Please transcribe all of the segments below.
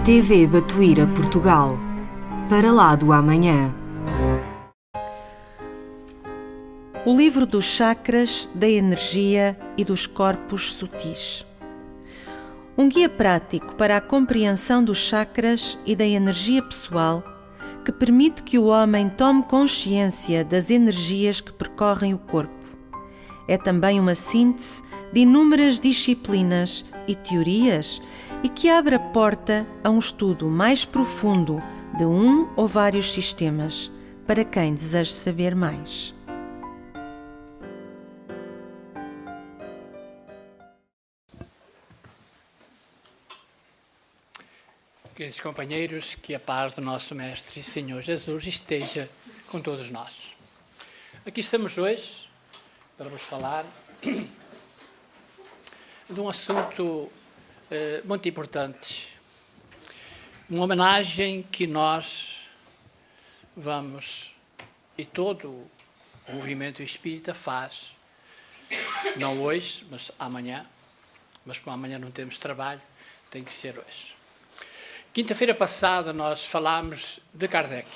TV Batuíra Portugal. Para lá do amanhã. O livro dos chakras, da energia e dos corpos sutis. Um guia prático para a compreensão dos chakras e da energia pessoal que permite que o homem tome consciência das energias que percorrem o corpo. É também uma síntese de inúmeras disciplinas e teorias e que abre a porta a um estudo mais profundo de um ou vários sistemas, para quem deseja saber mais. Queridos companheiros, que a paz do nosso Mestre e Senhor Jesus esteja com todos nós. Aqui estamos hoje para vos falar de um assunto muito importante, uma homenagem que nós vamos, e todo o movimento espírita faz, não hoje, mas amanhã, mas como amanhã não temos trabalho, tem que ser hoje. Quinta-feira passada nós falámos de Kardec.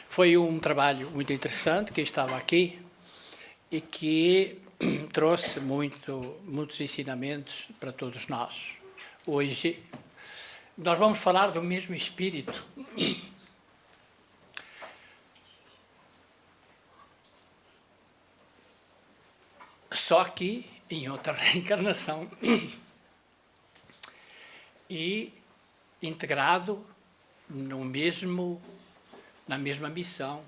Foi um trabalho muito interessante, que estava aqui, e que trouxe muitos ensinamentos para todos nós. Hoje nós vamos falar do mesmo espírito. Só que em outra reencarnação e integrado na mesma missão,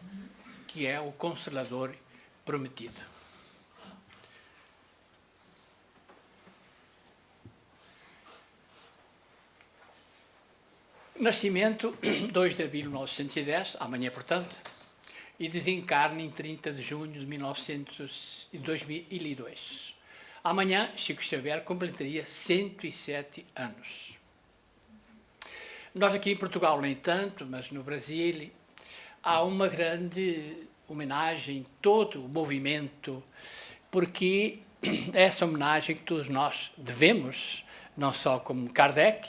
que é o Consolador prometido. Nascimento 2 de abril de 1910, amanhã portanto, e desencarne em 30 de junho de 2002. Amanhã, Chico Xavier completaria 107 anos. Nós aqui em Portugal nem tanto, mas no Brasil há uma grande homenagem, todo o movimento, porque é essa homenagem que todos nós devemos, não só como Kardec,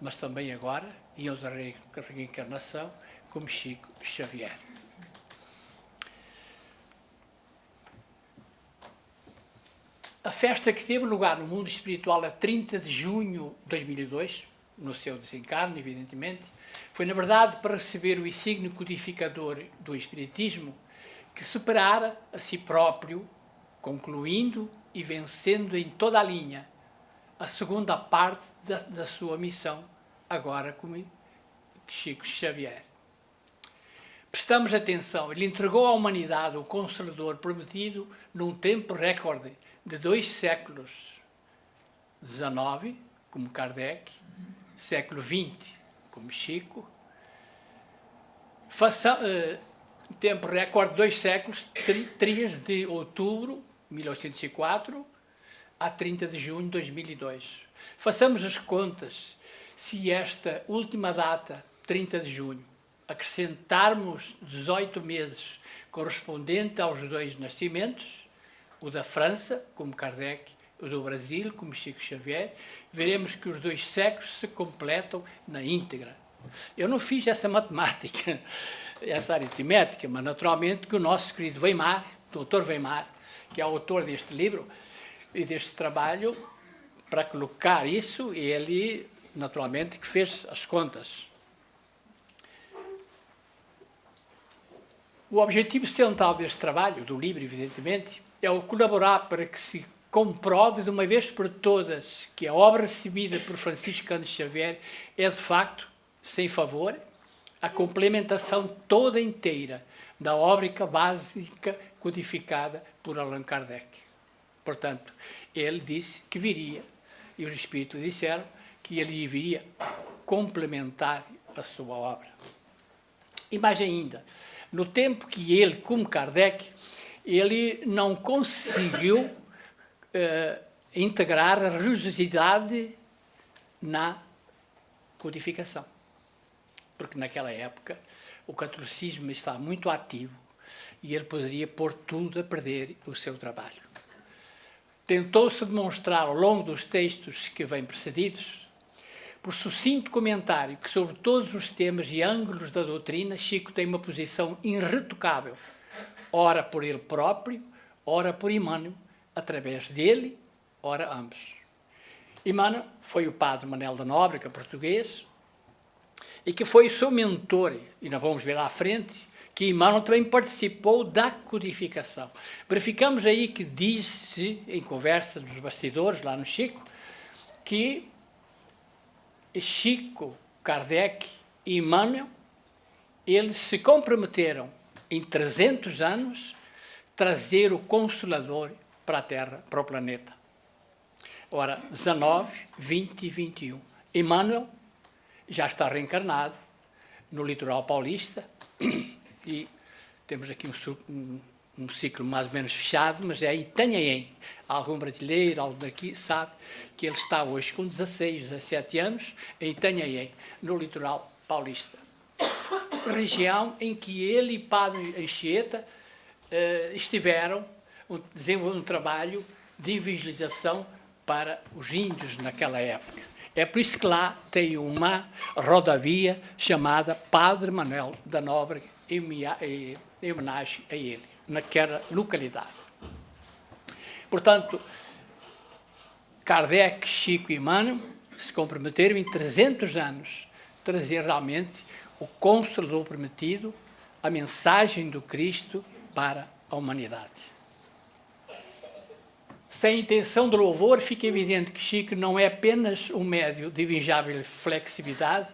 mas também agora, em outra reencarnação, como Chico Xavier. A festa que teve lugar no mundo espiritual a 30 de junho de 2002, no seu desencarne, evidentemente, foi, na verdade, para receber o insígnio codificador do Espiritismo, que superara a si próprio, concluindo e vencendo em toda a linha a segunda parte da sua missão, agora como Chico Xavier. Prestamos atenção, ele entregou à humanidade o Consolador prometido num tempo recorde de 2 séculos, XIX, como Kardec, século XX, como Chico, tempo recorde 2 séculos, 3 de outubro de 1804 a 30 de junho de 2002. Façamos as contas, se esta última data, 30 de junho, acrescentarmos 18 meses correspondente aos 2 nascimentos, o da França, como Kardec, o do Brasil, como Chico Xavier, veremos que os 2 séculos se completam na íntegra. Eu não fiz essa matemática, essa aritmética, mas naturalmente que o nosso querido Weimar, Dr. Weimar, que é o autor deste livro e deste trabalho, para colocar isso, ele, naturalmente, que fez as contas. O objetivo central deste trabalho, do livro, evidentemente, é o colaborar para que se comprove de uma vez por todas que a obra recebida por Francisco Cândido Xavier é, de facto, sem favor, a complementação toda inteira da obra básica codificada por Allan Kardec. Portanto, ele disse que viria, e os Espíritos disseram que ele viria complementar a sua obra. E mais ainda, no tempo que ele, como Kardec, ele não conseguiu integrar a religiosidade na codificação. Porque naquela época o catolicismo estava muito ativo e ele poderia pôr tudo a perder o seu trabalho. Tentou-se demonstrar ao longo dos textos que vêm precedidos por sucinto comentário que sobre todos os temas e ângulos da doutrina, Chico tem uma posição irretocável, ora por ele próprio, ora por Emmanuel, através dele, ora ambos. Emmanuel foi o padre Manel da Nóbrega, português, e que foi o seu mentor, e nós vamos ver à frente, que Emmanuel também participou da codificação. Verificamos aí que diz-se, em conversa dos bastidores, lá no Chico, que Chico, Kardec e Emmanuel, eles se comprometeram em 300 anos trazer o Consolador para a Terra, para o planeta. Ora, 19, 20 e 21. Emmanuel já está reencarnado no litoral paulista e temos aqui um ciclo mais ou menos fechado, mas é em Itanhaém. Algum brasileiro, algum daqui, sabe que ele está hoje com 16, 17 anos em Itanhaém, no litoral paulista. Região em que ele e Padre Anchieta estiveram desenvolvendo um trabalho de evangelização para os índios naquela época. É por isso que lá tem uma rodovia chamada Padre Manuel da Nóbrega, em homenagem a ele, naquela localidade. Portanto, Kardec, Chico e Emmanuel se comprometeram em 300 anos a trazer realmente o Consolador prometido, a mensagem do Cristo para a humanidade. Sem intenção de louvor, fica evidente que Chico não é apenas um médio de invejável flexibilidade,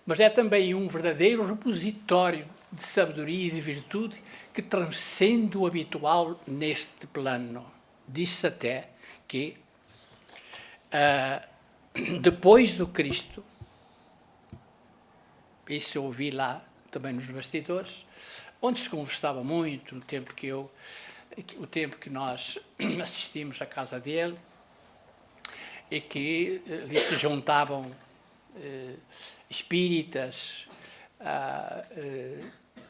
mas é também um verdadeiro repositório de sabedoria e de virtude que transcende o habitual neste plano. Diz-se até que, depois do Cristo, isso eu ouvi lá também nos bastidores, onde se conversava muito, no tempo o tempo que nós assistimos à casa dele, e que ali se juntavam espíritas,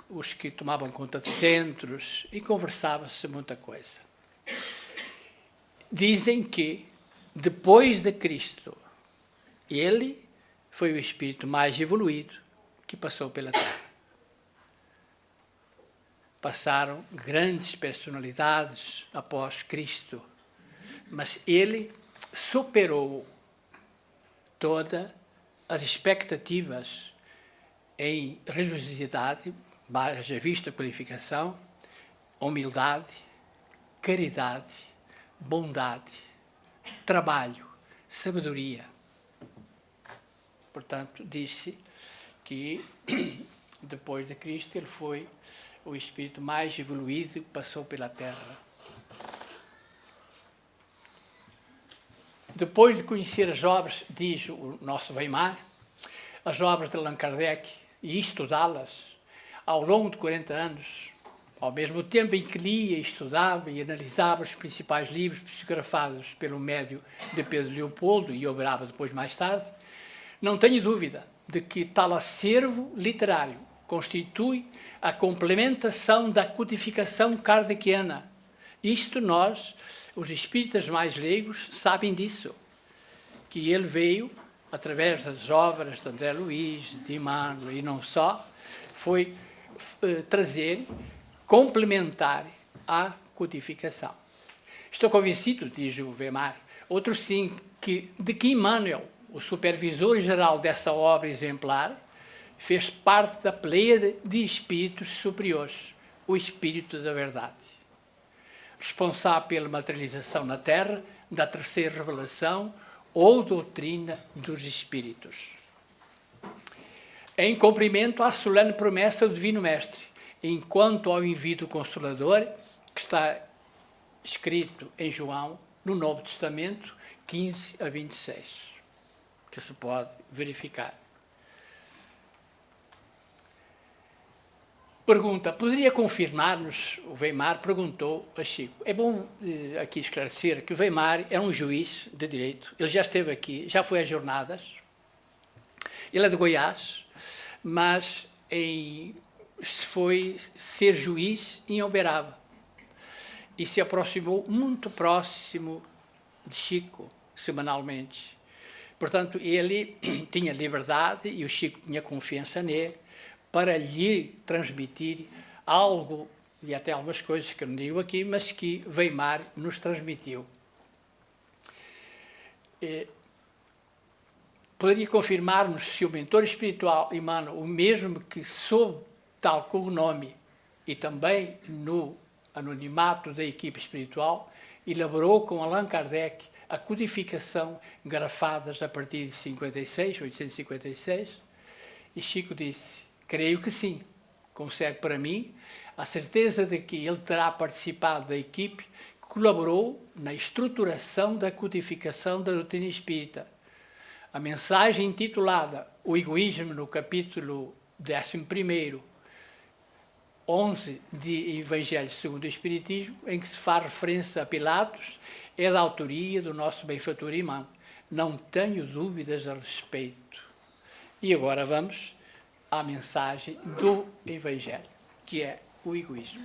os que tomavam conta de centros, e conversava-se muita coisa. Dizem que, depois de Cristo, ele foi o espírito mais evoluído que passou pela Terra. Passaram grandes personalidades após Cristo, mas ele superou todas as expectativas em religiosidade, haja vista a qualificação, humildade, caridade, bondade, trabalho, sabedoria. Portanto, diz-se que depois de Cristo ele foi o espírito mais evoluído que passou pela Terra. Depois de conhecer as obras, diz o nosso Weimar, as obras de Allan Kardec, e estudá-las ao longo de 40 anos, ao mesmo tempo em que lia, estudava e analisava os principais livros psicografados pelo médio de Pedro Leopoldo e operava depois mais tarde, não tenho dúvida de que tal acervo literário constitui a complementação da codificação kardeciana. Isto nós, os espíritas mais leigos, sabem disso, que ele veio, através das obras de André Luiz, de Emmanuel e não só, foi trazer, complementar a codificação. Estou convencido, diz o Weimar, outro sim, de que Emmanuel, o supervisor geral dessa obra exemplar, fez parte da pleiade de espíritos superiores, o espírito da verdade, responsável pela materialização na Terra da terceira revelação ou doutrina dos espíritos. Em cumprimento à solene promessa do Divino Mestre, enquanto ao envio do Consolador, que está escrito em João, no Novo Testamento, 15 a 26, que se pode verificar. Pergunta, poderia confirmar-nos, o Weimar perguntou a Chico. É bom aqui esclarecer que o Weimar é um juiz de direito, ele já esteve aqui, já foi às jornadas, ele é de Goiás, mas foi ser juiz em Uberaba e se aproximou muito próximo de Chico, semanalmente, Portanto, ele tinha liberdade e o Chico tinha confiança nele para lhe transmitir algo, e até algumas coisas que eu não digo aqui, mas que Weimar nos transmitiu. Poderia confirmar-nos se o mentor espiritual Emmanuel, o mesmo que sob tal cognome e também no anonimato da equipe espiritual, elaborou com Allan Kardec a codificação grafadas a partir de 856, e Chico disse: creio que sim, concede para mim a certeza de que ele terá participado da equipe que colaborou na estruturação da codificação da doutrina espírita. A mensagem intitulada O Egoísmo, no capítulo 11, 11 de Evangelho segundo o Espiritismo, em que se faz referência a Pilatos, é da autoria do nosso benfeitor irmão. Não tenho dúvidas a respeito. E agora vamos à mensagem do Evangelho, que é o egoísmo.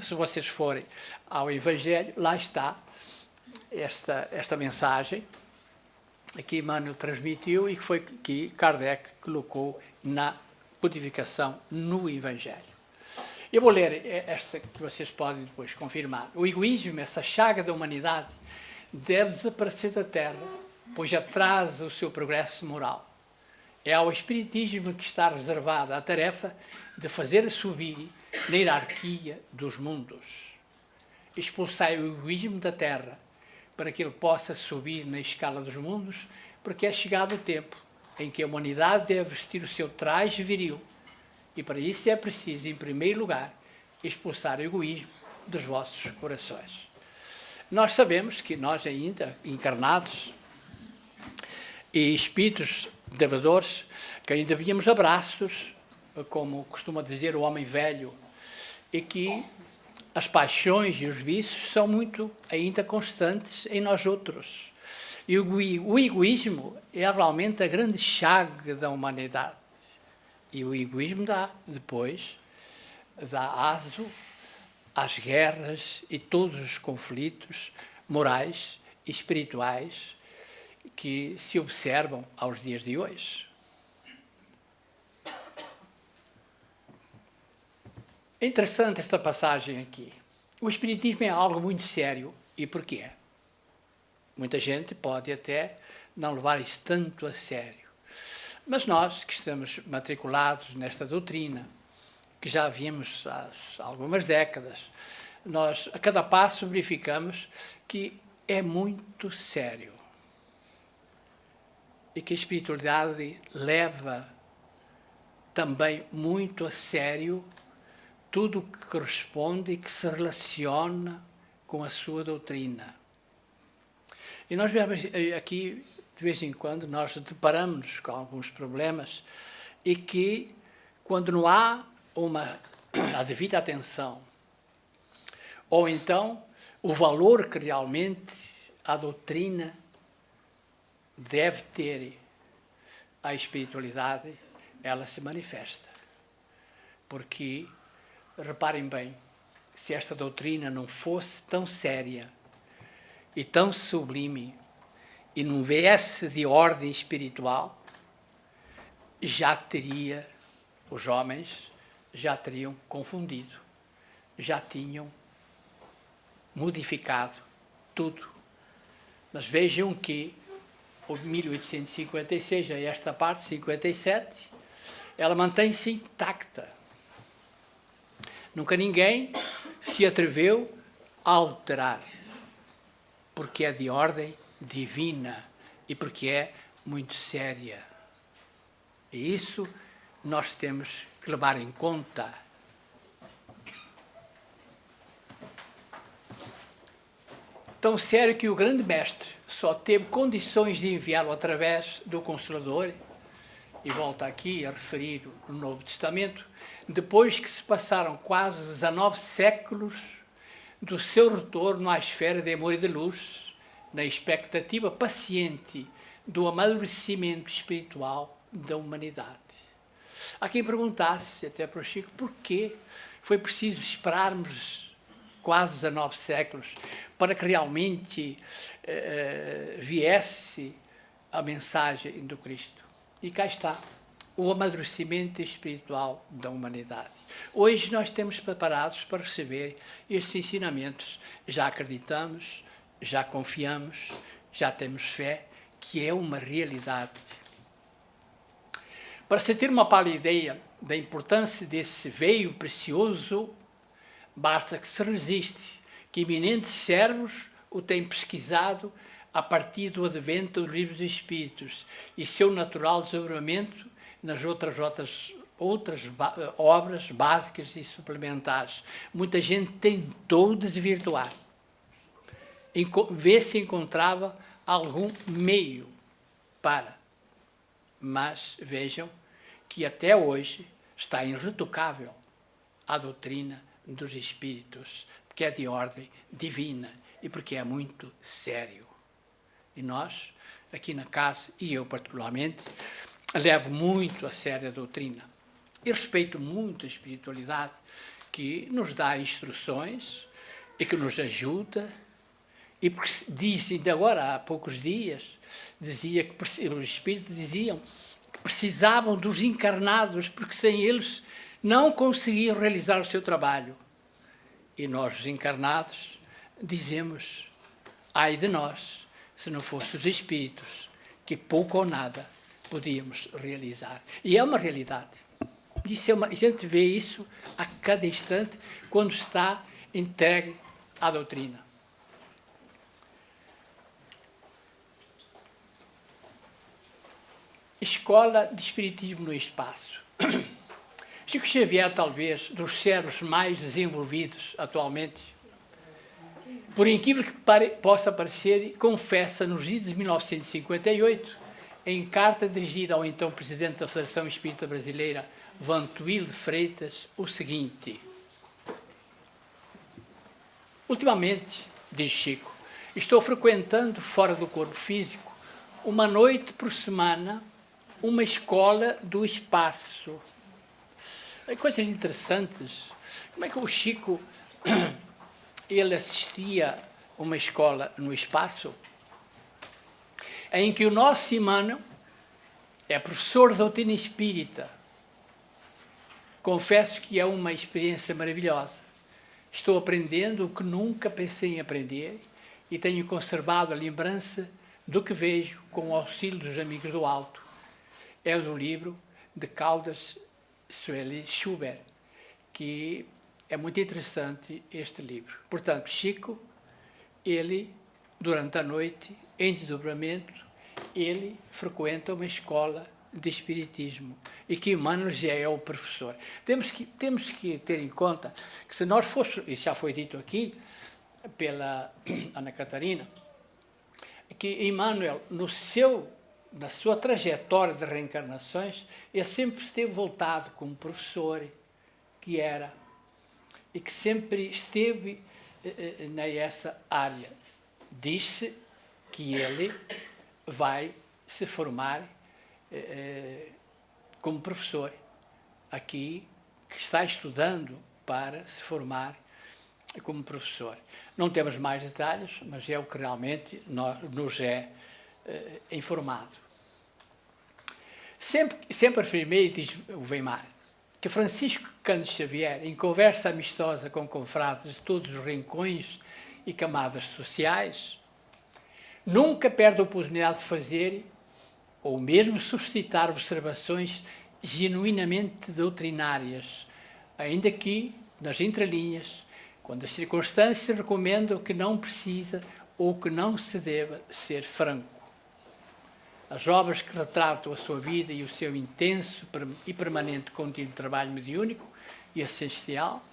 Se vocês forem ao Evangelho, lá está esta mensagem que Emmanuel transmitiu e que foi que Kardec colocou na codificação no Evangelho. Eu vou ler esta que vocês podem depois confirmar. O egoísmo, essa chaga da humanidade, deve desaparecer da Terra, pois atrasa o seu progresso moral. É ao Espiritismo que está reservada a tarefa de fazer subir na hierarquia dos mundos. Expulsai o egoísmo da Terra, para que ele possa subir na escala dos mundos, porque é chegado o tempo em que a humanidade deve vestir o seu traje viril, e para isso é preciso, em primeiro lugar, expulsar o egoísmo dos vossos corações. Nós sabemos que nós ainda, encarnados e espíritos devedores, que ainda víamos abraços, como costuma dizer o homem velho, e que as paixões e os vícios são muito ainda constantes em nós outros. E o egoísmo é realmente a grande chaga da humanidade. E o egoísmo dá aso às guerras e todos os conflitos morais e espirituais que se observam aos dias de hoje. É interessante esta passagem aqui. O Espiritismo é algo muito sério. E porquê? Muita gente pode até não levar isso tanto a sério. Mas nós, que estamos matriculados nesta doutrina, que já vimos há algumas décadas, nós a cada passo verificamos que é muito sério. E que a espiritualidade leva também muito a sério tudo o que corresponde e que se relaciona com a sua doutrina. E nós vemos aqui, de vez em quando, nós deparamos com alguns problemas e que, quando não há a devida atenção, ou então o valor que realmente a doutrina deve ter à espiritualidade, ela se manifesta. Porque, reparem bem, se esta doutrina não fosse tão séria e tão sublime e não viesse de ordem espiritual, os homens já teriam confundido, já tinham modificado tudo. Mas vejam que o 1856, a esta parte, 57, ela mantém-se intacta. Nunca ninguém se atreveu a alterar, porque é de ordem divina e porque é muito séria. E isso nós temos que levar em conta. Tão sério que o grande mestre só teve condições de enviá-lo através do Consolador, e volta aqui a referir o Novo Testamento, depois que se passaram quase 19 séculos do seu retorno à esfera de amor e de luz, na expectativa paciente do amadurecimento espiritual da humanidade. Há quem perguntasse, até para o Chico, porquê foi preciso esperarmos quase 19 séculos para que realmente viesse a mensagem do Cristo. E cá está o amadurecimento espiritual da humanidade. Hoje nós estamos preparados para receber estes ensinamentos. Já acreditamos, já confiamos, já temos fé, que é uma realidade. Para se ter uma pálida ideia da importância desse veio precioso, basta que se resiste, que eminentes servos o têm pesquisado a partir do advento dos livros dos Espíritos e seu natural desenvolvimento nas outras obras básicas e suplementares. Muita gente tentou desvirtuar, ver se encontrava algum meio para. Mas vejam que até hoje está irretocável a doutrina dos Espíritos, porque é de ordem divina e porque é muito sério. E nós, aqui na casa, e eu particularmente, levo muito a sério a doutrina. E respeito muito a espiritualidade, que nos dá instruções e que nos ajuda. E porque diz, ainda agora, há poucos dias, dizia que os Espíritos diziam que precisavam dos encarnados, porque sem eles não conseguiam realizar o seu trabalho. E nós, os encarnados, dizemos, ai de nós, se não fossem os Espíritos, que pouco ou nada podíamos realizar. E é uma realidade. A gente vê isso a cada instante, quando está entregue à doutrina. Escola de Espiritismo no Espaço. Chico Xavier, talvez, dos cérebros mais desenvolvidos atualmente, por incrível que possa parecer, confessa nos idos de 1958, em carta dirigida ao então presidente da Federação Espírita Brasileira, Vantuil de Freitas, o seguinte: ultimamente, diz Chico, estou frequentando fora do corpo físico, uma noite por semana, uma escola do espaço. Coisas interessantes. Como é que o Chico ele assistia a uma escola no espaço, em que o nosso Emmanuel é professor de doutrina espírita. Confesso que é uma experiência maravilhosa. Estou aprendendo o que nunca pensei em aprender e tenho conservado a lembrança do que vejo com o auxílio dos amigos do alto. É do livro de Caldas Sueli Schubert, que é muito interessante este livro. Portanto, Chico, ele, durante a noite, em desdobramento, ele frequenta uma escola de espiritismo e que Emmanuel já é o professor. Temos que ter em conta que se nós fôssemos, e já foi dito aqui pela Ana Catarina, que Emmanuel, na sua trajetória de reencarnações, ele sempre esteve voltado como professor, que era, e que sempre esteve nessa área. Diz-se que ele vai se formar como professor, aqui, que está estudando para se formar como professor. Não temos mais detalhes, mas é o que realmente nos é informado. Sempre afirmei, diz o Weimar, que Francisco Cândido Xavier, em conversa amistosa com confrades de todos os rincões e camadas sociais, nunca perde a oportunidade de fazer ou mesmo suscitar observações genuinamente doutrinárias, ainda que, nas entrelinhas, quando as circunstâncias recomendam que não precisa ou que não se deva ser franco. As obras que retratam a sua vida e o seu intenso e permanente contínuo trabalho mediúnico e assistencial,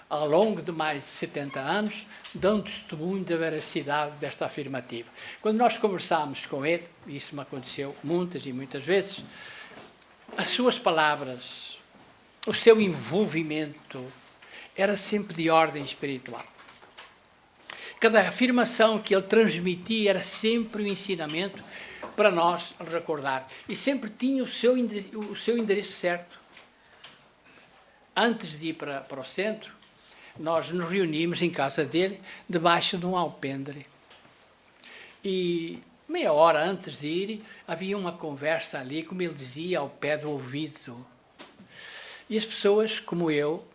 ao longo de mais de 70 anos, dão testemunho da veracidade desta afirmativa. Quando nós conversámos com ele, e isso me aconteceu muitas e muitas vezes, as suas palavras, o seu envolvimento, era sempre de ordem espiritual. Cada afirmação que ele transmitia era sempre um ensinamento para nós recordar. E sempre tinha o seu endereço certo. Antes de ir para o centro, nós nos reunimos em casa dele, debaixo de um alpendre. E Meia hora antes de ir, havia uma conversa ali, como ele dizia, ao pé do ouvido. E as pessoas, como eu,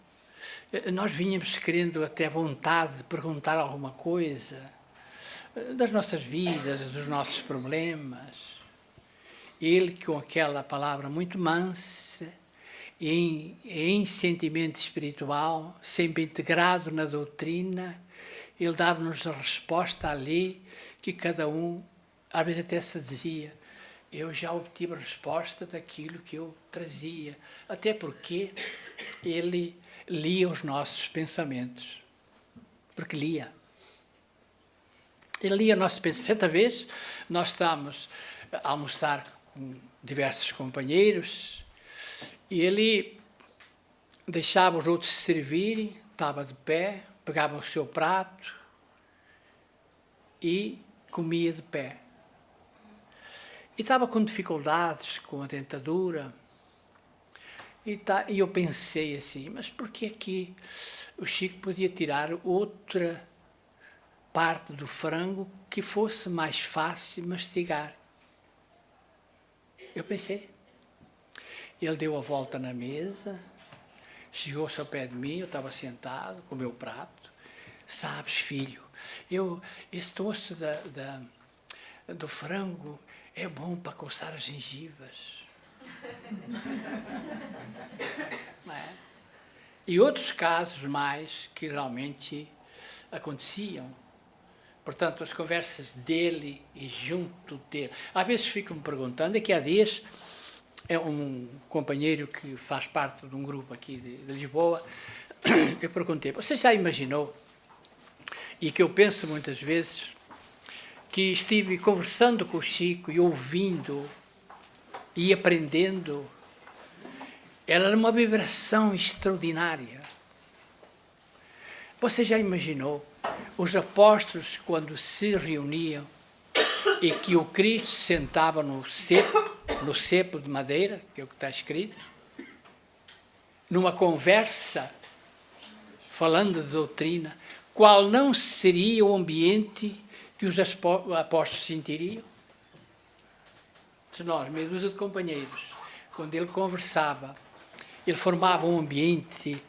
nós vínhamos querendo até vontade de perguntar alguma coisa das nossas vidas, dos nossos problemas. Ele, com aquela palavra muito mansa, em sentimento espiritual, sempre integrado na doutrina, ele dava-nos a resposta ali que cada um, às vezes até se dizia, eu já obtive a resposta daquilo que eu trazia, até porque ele lia os nossos pensamentos, porque lia. Ele lia nossos pensamentos. Certa vez, nós estávamos a almoçar com diversos companheiros e ele deixava os outros se servirem, estava de pé, pegava o seu prato e comia de pé. E estava com dificuldades, com a dentadura. E eu pensei assim, mas por que aqui o Chico podia tirar outra parte do frango que fosse mais fácil mastigar? Eu pensei. Ele deu a volta na mesa, chegou-se ao pé de mim, eu estava sentado com o meu prato. Sabes, filho, esse osso do frango é bom para coçar as gengivas. Não é? E outros casos mais que realmente aconteciam. Portanto, as conversas dele e junto dele. Às vezes fico-me perguntando, aqui há dias, é um companheiro que faz parte de um grupo aqui de Lisboa, eu perguntei, você já imaginou, e que eu penso muitas vezes, que estive conversando com o Chico e ouvindo e aprendendo, ela era uma vibração extraordinária. Você já imaginou os apóstolos quando se reuniam e que o Cristo sentava no cepo de madeira, que é o que está escrito, numa conversa, falando de doutrina, qual não seria o ambiente que os apóstolos sentiriam? Se nós, meia dúzia de companheiros, quando ele conversava, ele formava um ambiente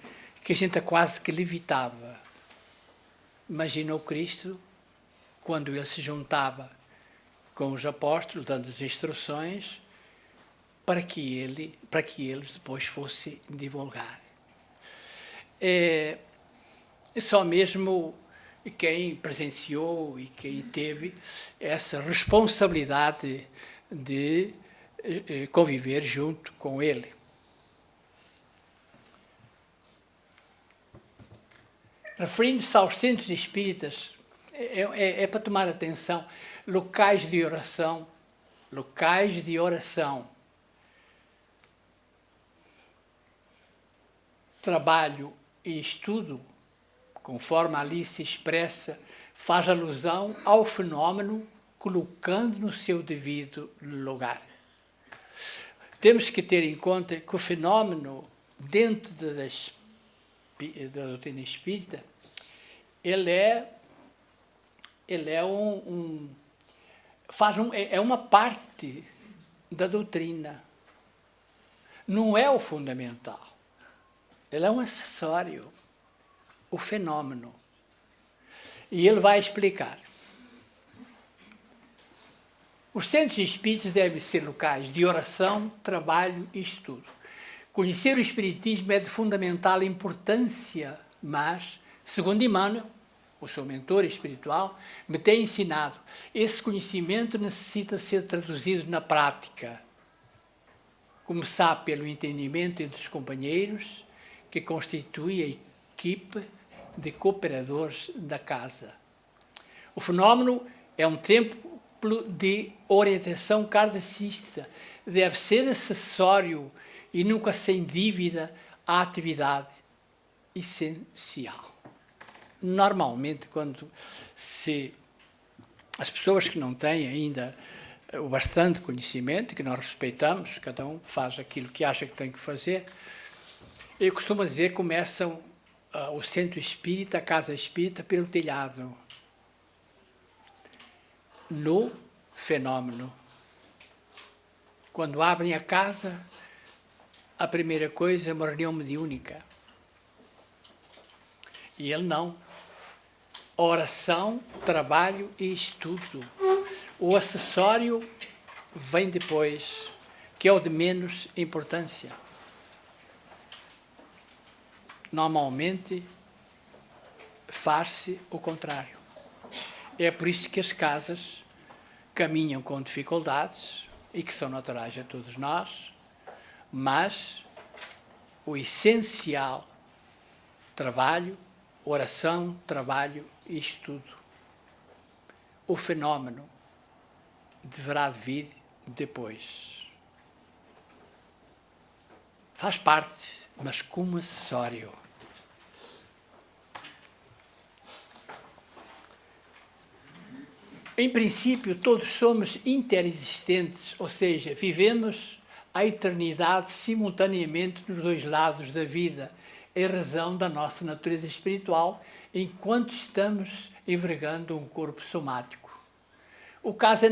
que a gente quase que levitava. Imagina o Cristo quando ele se juntava com os apóstolos, dando as instruções para que eles depois fossem divulgar. É só mesmo quem presenciou e quem teve essa responsabilidade de conviver junto com ele. Referindo-se aos centros espíritas, é para tomar atenção, locais de oração, trabalho e estudo, conforme ali se expressa, faz alusão ao fenómeno colocando no seu devido lugar. Temos que ter em conta que o fenómeno, dentro da doutrina espírita, ele é uma parte da doutrina. Não é o fundamental. Ele é um acessório, o fenômeno. E ele vai explicar. Os centros espíritas devem ser locais de oração, trabalho e estudo. Conhecer o espiritismo é de fundamental importância, mas, segundo Emmanuel, o seu mentor espiritual, me tem ensinado, esse conhecimento necessita ser traduzido na prática. Começar pelo entendimento entre os companheiros, que constitui a equipe de cooperadores da casa. O fenómeno é um templo de orientação kardecista, deve ser acessório e nunca sem dívida à atividade essencial. Normalmente, quando as pessoas que não têm ainda o bastante conhecimento, que nós respeitamos, cada um faz aquilo que acha que tem que fazer, eu costumo dizer, começam o centro espírita, a casa espírita, pelo telhado. No fenómeno. Quando abrem a casa, a primeira coisa é uma reunião mediúnica. E ele não. Oração, trabalho e estudo. O acessório vem depois, que é o de menos importância. Normalmente, faz-se o contrário. É por isso que as casas caminham com dificuldades e que são naturais a todos nós, mas o essencial, trabalho, oração, trabalho e estudo. O fenómeno deverá vir depois. Faz parte, mas como acessório. Em princípio, todos somos interexistentes, ou seja, vivemos a eternidade simultaneamente nos dois lados da vida, em razão da nossa natureza espiritual, enquanto estamos envergando um corpo somático. O caso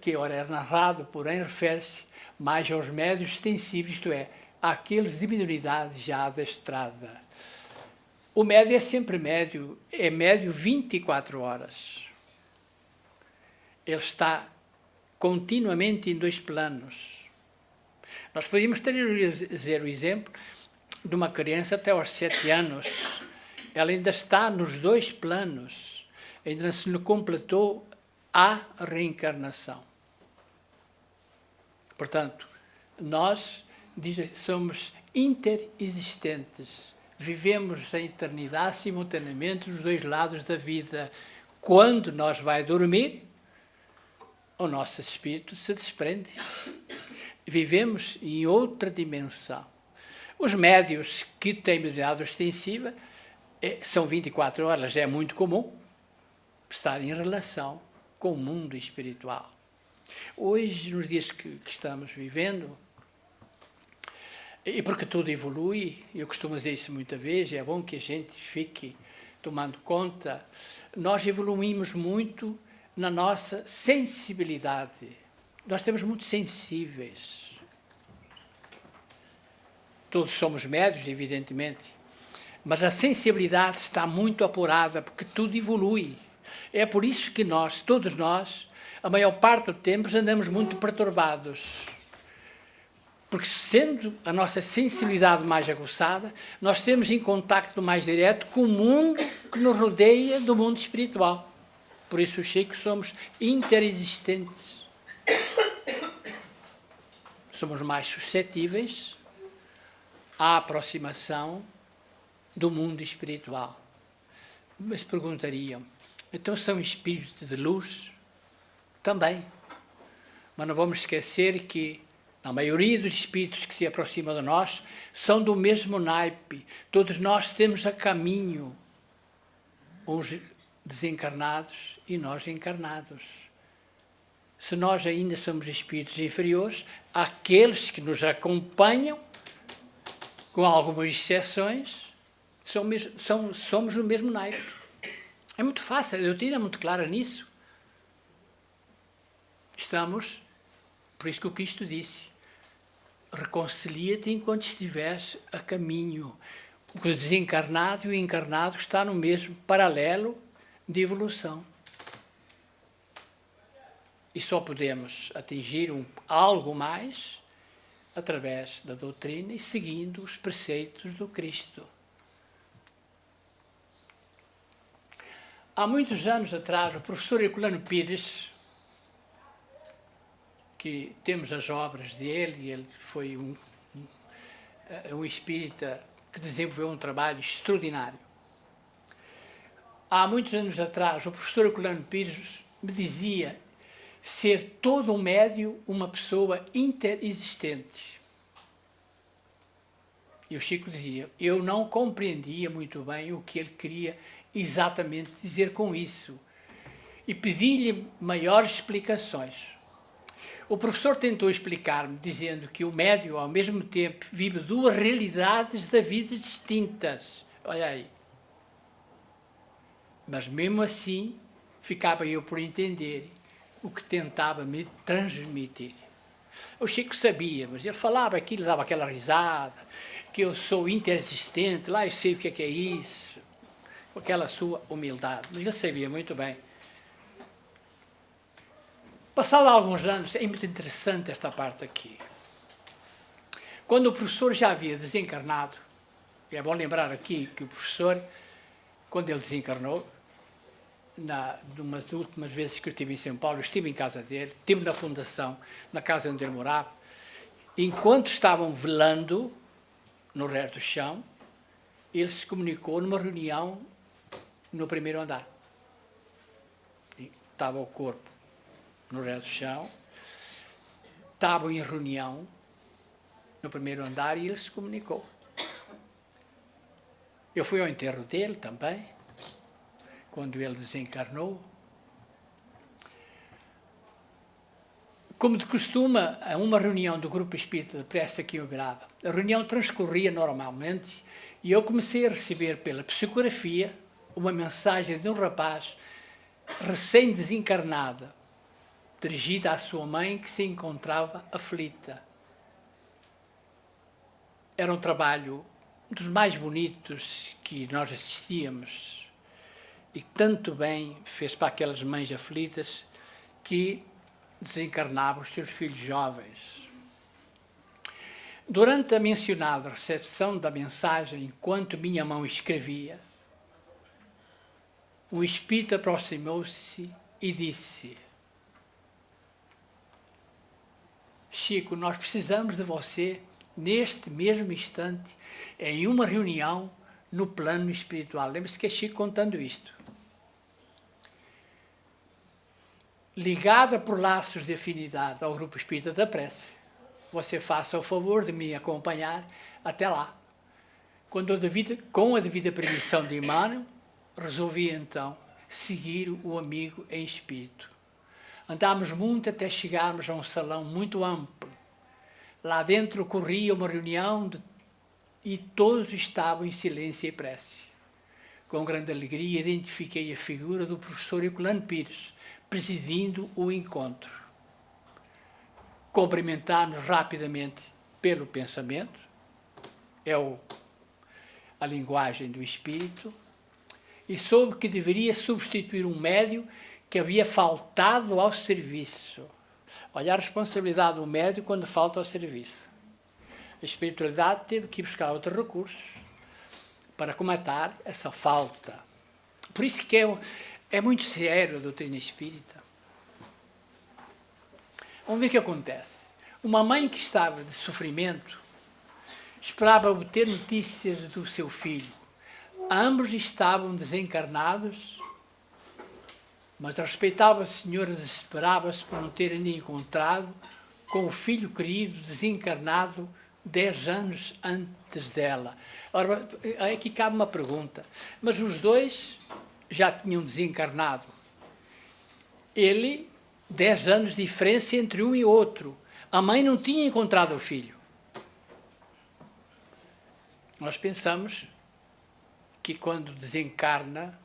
que ora é narrado, porém, refere-se mais aos médios extensíveis, isto é, àqueles de mediunidade já adestrada. O médio é sempre médio, é médio 24 horas. Ele está continuamente em dois planos. Nós podíamos dizer o exemplo de uma criança até aos 7 anos. Ela ainda está nos dois planos, ainda não se lhe completou a reencarnação. Portanto, nós somos interexistentes, vivemos a eternidade simultaneamente nos dois lados da vida. Quando nós vai dormir, o nosso espírito se desprende. Vivemos em outra dimensão. Os médios que têm mediunidade ostensiva são 24 horas, é muito comum estar em relação com o mundo espiritual. Hoje, nos dias que estamos vivendo, e porque tudo evolui, eu costumo dizer isso muitas vezes, é bom que a gente fique tomando conta, nós evoluímos muito na nossa sensibilidade. Nós estamos muito sensíveis. Todos somos médios, evidentemente, mas a sensibilidade está muito apurada, porque tudo evolui. É por isso que nós, todos nós, a maior parte do tempo, andamos muito perturbados. Porque sendo a nossa sensibilidade mais aguçada, nós temos em contacto mais direto com o mundo que nos rodeia do mundo espiritual. Por isso, os chicos somos interexistentes. Somos mais suscetíveis à aproximação do mundo espiritual. Mas perguntariam, então são espíritos de luz? Também. Mas não vamos esquecer que a maioria dos espíritos que se aproximam de nós são do mesmo naipe. Todos nós temos a caminho, uns desencarnados e nós encarnados. Se nós ainda somos espíritos inferiores, aqueles que nos acompanham, com algumas exceções, somos no mesmo naipe. É muito fácil, a doutrina é muito clara nisso. Estamos, por isso que o Cristo disse, reconcilia-te enquanto estiveres a caminho. O desencarnado e o encarnado está no mesmo paralelo de evolução. E só podemos atingir algo mais através da doutrina e seguindo os preceitos do Cristo. Há muitos anos atrás, o professor Herculano Pires, que temos as obras dele, ele foi um espírita que desenvolveu um trabalho extraordinário. Há muitos anos atrás, o professor Herculano Pires me dizia ser todo um médio uma pessoa interexistente. E o Chico dizia, eu não compreendia muito bem o que ele queria exatamente dizer com isso. E pedi-lhe maiores explicações. O professor tentou explicar-me, dizendo que o médium, ao mesmo tempo, vive duas realidades da vida distintas. Olha aí. Mas, mesmo assim, ficava eu por entender o que tentava me transmitir. O Chico sabia, mas ele falava aquilo, dava aquela risada, que eu sou interexistente, lá eu sei o que é isso, com aquela sua humildade. Mas ele sabia muito bem. Passado alguns anos, é muito interessante esta parte aqui. Quando o professor já havia desencarnado, e é bom lembrar aqui que o professor, quando ele desencarnou, numa das últimas vezes que eu estive em São Paulo, eu estive em casa dele, estive na fundação, na casa onde ele morava, enquanto estavam velando no resto do chão, ele se comunicou numa reunião no primeiro andar. E estava o corpo no resto do chão, estavam em reunião no primeiro andar e ele se comunicou. Eu fui ao enterro dele também, quando ele desencarnou. Como de costume, a uma reunião do Grupo Espírita de Prece aqui em Uberaba, a reunião transcorria normalmente e eu comecei a receber pela psicografia uma mensagem de um rapaz recém-desencarnado, dirigida à sua mãe que se encontrava aflita. Era um trabalho dos mais bonitos que nós assistíamos e tanto bem fez para aquelas mães aflitas que desencarnavam os seus filhos jovens. Durante a mencionada recepção da mensagem, enquanto minha mão escrevia, o Espírito aproximou-se e disse: Chico, nós precisamos de você neste mesmo instante, em uma reunião no plano espiritual. Lembre-se que é Chico contando isto. Ligada por laços de afinidade ao Grupo Espírita da Prece, você faça o favor de me acompanhar até lá. Com a devida permissão de Emmanuel, resolvi então seguir o amigo em espírito. Andámos muito até chegarmos a um salão muito amplo. Lá dentro ocorria uma reunião e todos estavam em silêncio e prece. Com grande alegria identifiquei a figura do professor Herculano Pires, presidindo o encontro. Cumprimentámos rapidamente pelo pensamento, a linguagem do espírito, e soube que deveria substituir um médium que havia faltado ao serviço. Olha a responsabilidade do médium quando falta ao serviço. A espiritualidade teve que ir buscar outros recursos para comatar essa falta. Por isso que é muito sério a doutrina espírita. Vamos ver o que acontece. Uma mãe que estava de sofrimento esperava obter notícias do seu filho. Ambos estavam desencarnados, mas a respeitável senhora desesperava-se por não ter ainda encontrado com o filho querido desencarnado 10 anos antes dela. Ora, aqui cabe uma pergunta. Mas os dois já tinham desencarnado. Ele, 10 anos de diferença entre um e outro. A mãe não tinha encontrado o filho. Nós pensamos que quando desencarna,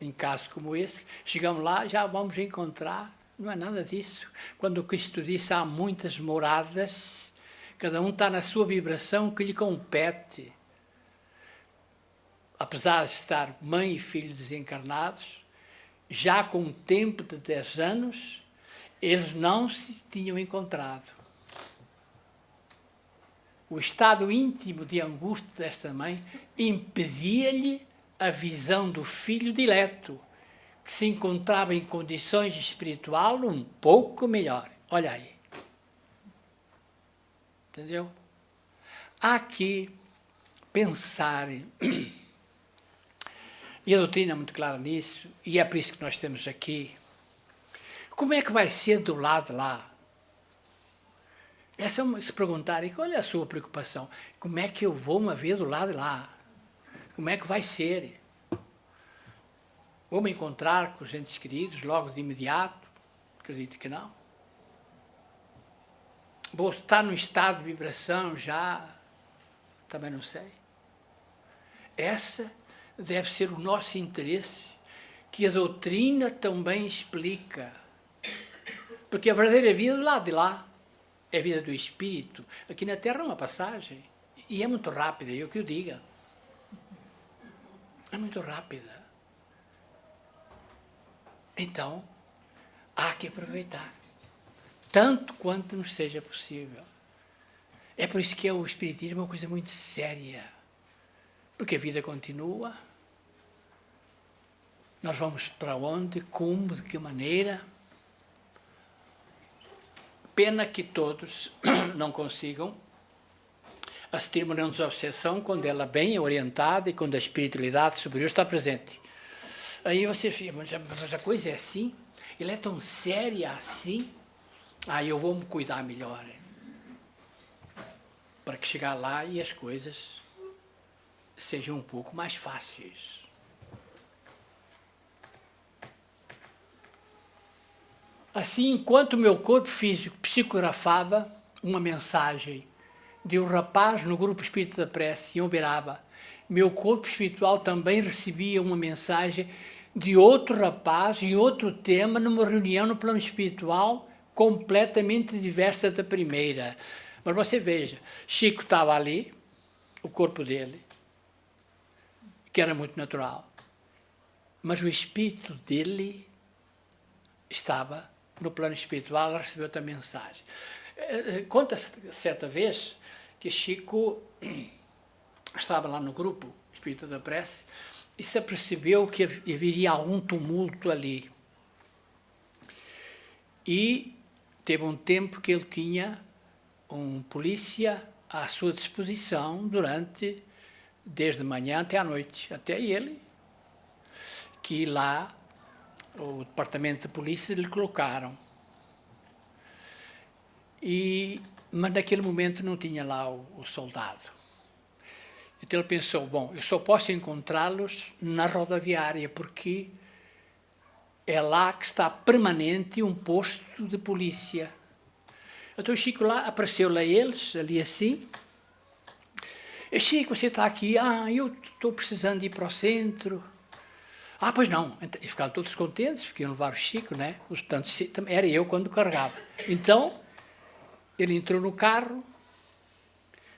em casos como esse, chegamos lá, já vamos encontrar. Não é nada disso. Quando o Cristo disse, há muitas moradas, cada um está na sua vibração que lhe compete. Apesar de estar mãe e filho desencarnados, já com um tempo de 10 anos, eles não se tinham encontrado. O estado íntimo de angústia desta mãe impedia-lhe a visão do filho dileto, que se encontrava em condições espirituais um pouco melhor. Olha aí. Entendeu? Há que pensar, e a doutrina é muito clara nisso, e é por isso que nós estamos aqui. Como é que vai ser do lado de lá? Essa é se perguntarem, qual é a sua preocupação? Como é que eu vou me ver do lado de lá? Como é que vai ser? Vou me encontrar com os entes queridos logo de imediato? Acredito que não. Vou estar num estado de vibração já? Também não sei. Essa deve ser o nosso interesse, que a doutrina também explica. Porque a verdadeira vida do lado de lá é a vida do espírito. Aqui na Terra é uma passagem. E é muito rápida, eu que o diga. É muito rápida. Então, há que aproveitar. Tanto quanto nos seja possível. É por isso que o espiritismo é uma coisa muito séria. Porque a vida continua. Nós vamos para onde, como, de que maneira. Pena que todos não consigam assistir uma reunião de obsessão quando ela é bem orientada e quando a espiritualidade superior está presente. Aí você fica, mas a coisa é assim? Ela é tão séria assim? Aí eu vou me cuidar melhor. Para que chegar lá e as coisas sejam um pouco mais fáceis. Assim, enquanto o meu corpo físico psicografava uma mensagem de um rapaz no grupo Espírita da Prece em Uberaba, meu corpo espiritual também recebia uma mensagem de outro rapaz em outro tema numa reunião no plano espiritual completamente diversa da primeira. Mas você veja, Chico estava ali, o corpo dele, que era muito natural, mas o espírito dele estava no plano espiritual, ela recebeu outra mensagem. Conta-se certa vez que Chico estava lá no grupo Espírita da Prece e se apercebeu que haveria algum tumulto ali. E teve um tempo que ele tinha um polícia à sua disposição desde manhã até à noite, até ele, que lá o departamento de polícia lhe colocaram. Mas naquele momento não tinha lá o soldado. Então ele pensou, bom, eu só posso encontrá-los na rodoviária, porque é lá que está permanente um posto de polícia. Então o Chico lá, apareceu lá eles, ali assim. Chico, você está aqui? Eu estou precisando de ir para o centro. Pois não. E ficaram todos contentes, porque iam levar o Chico, né? Portanto, era eu quando carregava. Então, ele entrou no carro.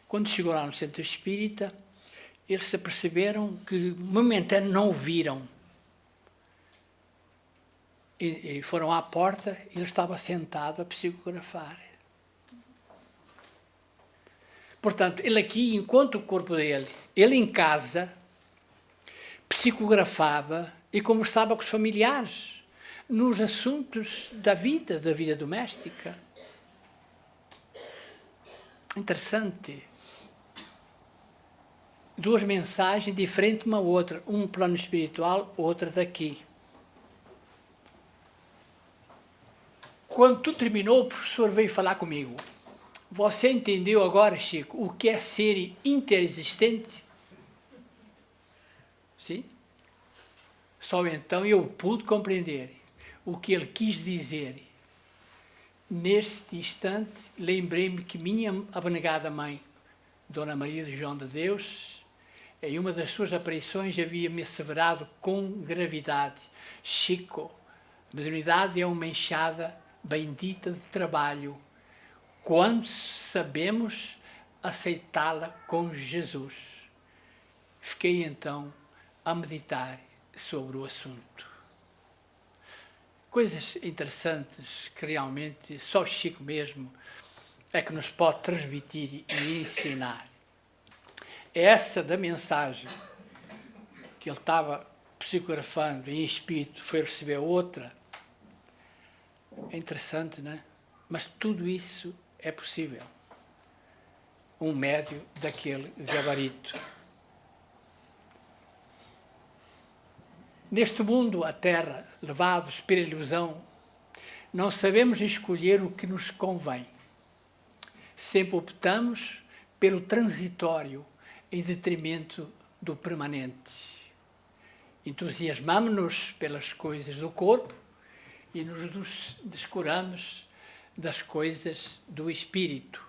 Quando chegou lá no centro espírita, eles se aperceberam que momentâneo não o viram. E foram à porta e ele estava sentado a psicografar. Portanto, ele aqui, enquanto o corpo dele, ele em casa, psicografava e conversava com os familiares nos assuntos da vida doméstica. Interessante. Duas mensagens diferentes uma outra, um plano espiritual, outra daqui. Quando tudo terminou, o professor veio falar comigo. Você entendeu agora, Chico, o que é ser interexistente? Sim? Só então eu pude compreender o que ele quis dizer. Neste instante, lembrei-me que minha abnegada mãe, Dona Maria de João de Deus, em uma das suas aparições havia-me asseverado com gravidade: Chico, a mediunidade é uma enxada bendita de trabalho, quando sabemos aceitá-la com Jesus. Fiquei então a meditar sobre o assunto. Coisas interessantes que realmente só o Chico mesmo é que nos pode transmitir e ensinar. Essa da mensagem que ele estava psicografando em espírito, foi receber outra. É interessante, não é? Mas tudo isso é possível. Um médio daquele gabarito. Neste mundo, a Terra, levados pela ilusão, não sabemos escolher o que nos convém. Sempre optamos pelo transitório em detrimento do permanente. Entusiasmamos-nos pelas coisas do corpo e nos descuramos das coisas do espírito.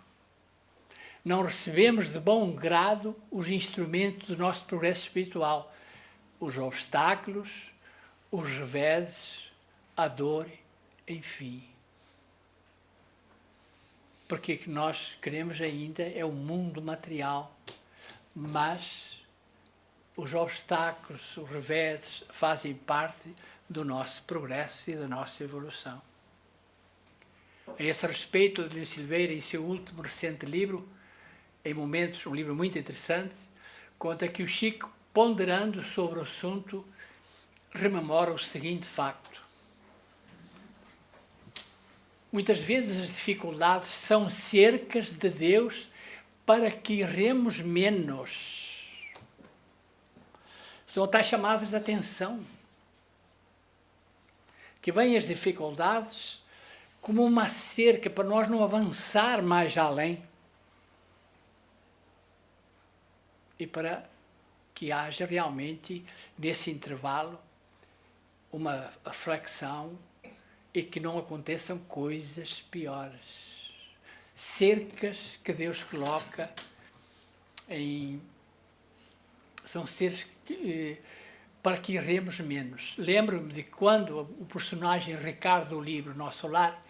Não recebemos de bom grado os instrumentos do nosso progresso espiritual, os obstáculos, os reveses, a dor, enfim. porque o que nós queremos ainda é o mundo material, mas os obstáculos, os reveses fazem parte do nosso progresso e da nossa evolução. A esse respeito, Adelino Silveira, em seu último recente livro, Em Momentos, um livro muito interessante, conta que o Chico, ponderando sobre o assunto, rememora o seguinte facto. Muitas vezes as dificuldades são cercas de Deus para que erremos menos. São tais chamadas de atenção. Que vêm as dificuldades como uma cerca para nós não avançar mais além. E para que haja realmente, nesse intervalo, uma reflexão e que não aconteçam coisas piores. Cercas que Deus coloca são cercas para que erremos menos. Lembro-me de quando o personagem Ricardo do livro Nosso Lar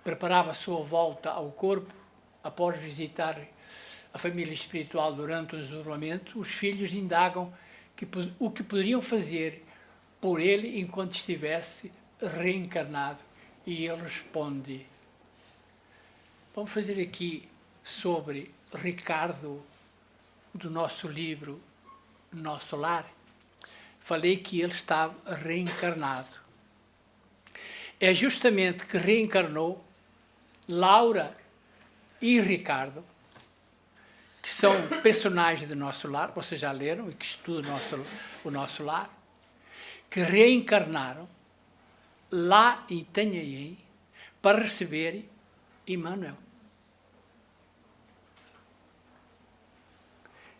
preparava a sua volta ao corpo, após visitar a família espiritual durante o isolamento, os filhos indagam o que poderiam fazer por ele enquanto estivesse reencarnado. E ele responde, vamos fazer aqui sobre Ricardo do nosso livro Nosso Lar. Falei que ele estava reencarnado. É justamente que reencarnou Laura e Ricardo, que são personagens do Nosso Lar, vocês já leram e que estudam o nosso lar, que reencarnaram lá em Itanhaém para receberem Emmanuel.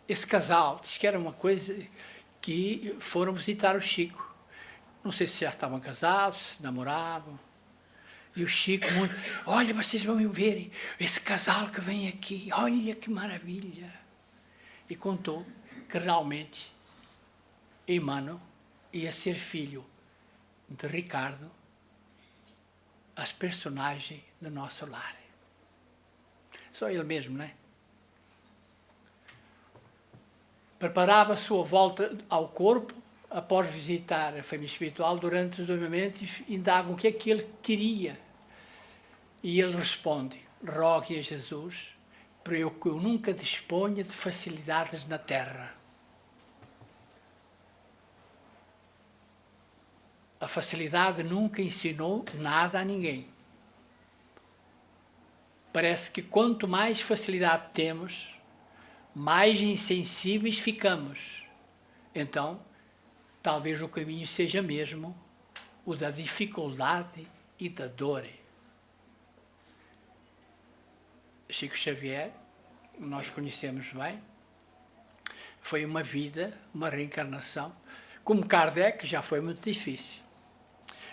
Esse casal disse que era uma coisa que foram visitar o Chico. Não sei se já estavam casados, se namoravam. E o Chico, olha, vocês vão ver esse casal que vem aqui, olha que maravilha. E contou que realmente Emmanuel ia ser filho de Ricardo, as personagens do Nosso Lar. Só ele mesmo, né? Preparava a sua volta ao corpo, após visitar a família espiritual durante o dormimento, e indagam o que é que ele queria. E ele responde, rogue a Jesus para que eu nunca disponha de facilidades na terra. A facilidade nunca ensinou nada a ninguém. Parece que quanto mais facilidade temos, mais insensíveis ficamos. Então, talvez o caminho seja mesmo o da dificuldade e da dor. Chico Xavier, nós conhecemos bem, foi uma vida, uma reencarnação. Como Kardec já foi muito difícil,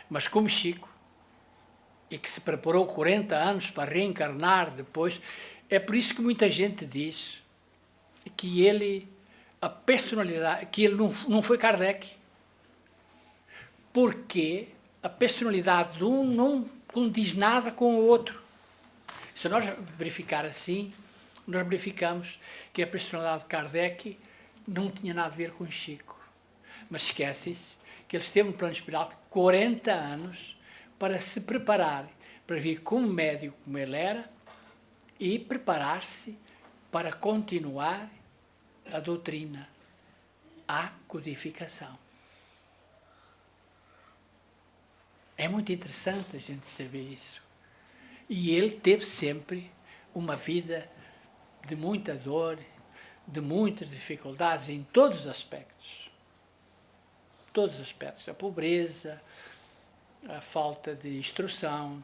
mas como Chico, e que se preparou 40 anos para reencarnar depois, é por isso que muita gente diz que ele, a personalidade, que ele não foi Kardec, porque a personalidade de um não condiz nada com o outro. Se nós verificar assim, nós verificamos que a personalidade de Kardec não tinha nada a ver com Chico. Mas esquece-se que ele esteve no plano espiritual 40 anos para se preparar, para vir como médico como ele era, e preparar-se para continuar a doutrina, a codificação. É muito interessante a gente saber isso. E ele teve sempre uma vida de muita dor, de muitas dificuldades em todos os aspectos. Todos os aspectos. A pobreza, a falta de instrução,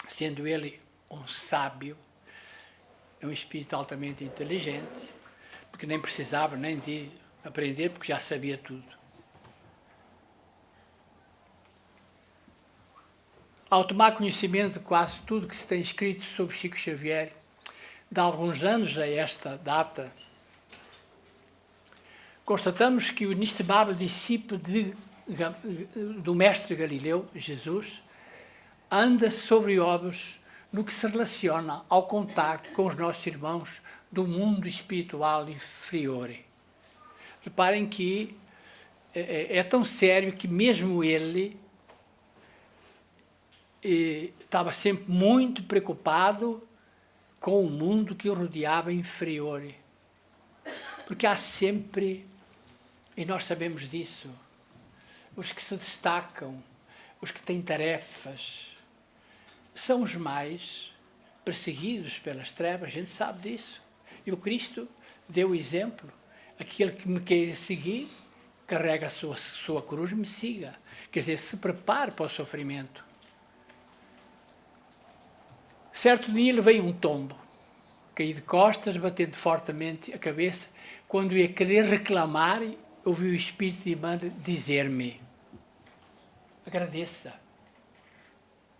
sendo ele um sábio, um espírito altamente inteligente, porque nem precisava nem de aprender, porque já sabia tudo. Ao tomar conhecimento de quase tudo que se tem escrito sobre Chico Xavier, de alguns anos a esta data, constatamos que o inestimável discípulo do mestre Galileu, Jesus, anda sobre ovos no que se relaciona ao contato com os nossos irmãos do mundo espiritual inferior. Reparem que é tão sério que mesmo ele estava sempre muito preocupado com o mundo que o rodeava inferior. Porque há sempre, e nós sabemos disso, os que se destacam, os que têm tarefas, são os mais perseguidos pelas trevas, a gente sabe disso. E o Cristo deu o exemplo. Aquele que me queira seguir, carrega a sua cruz, me siga. Quer dizer, se prepare para o sofrimento. Certo dia ele veio um tombo, caí de costas, batendo fortemente a cabeça. Quando ia querer reclamar, ouvi o Espírito de Emmanuel dizer-me: agradeça.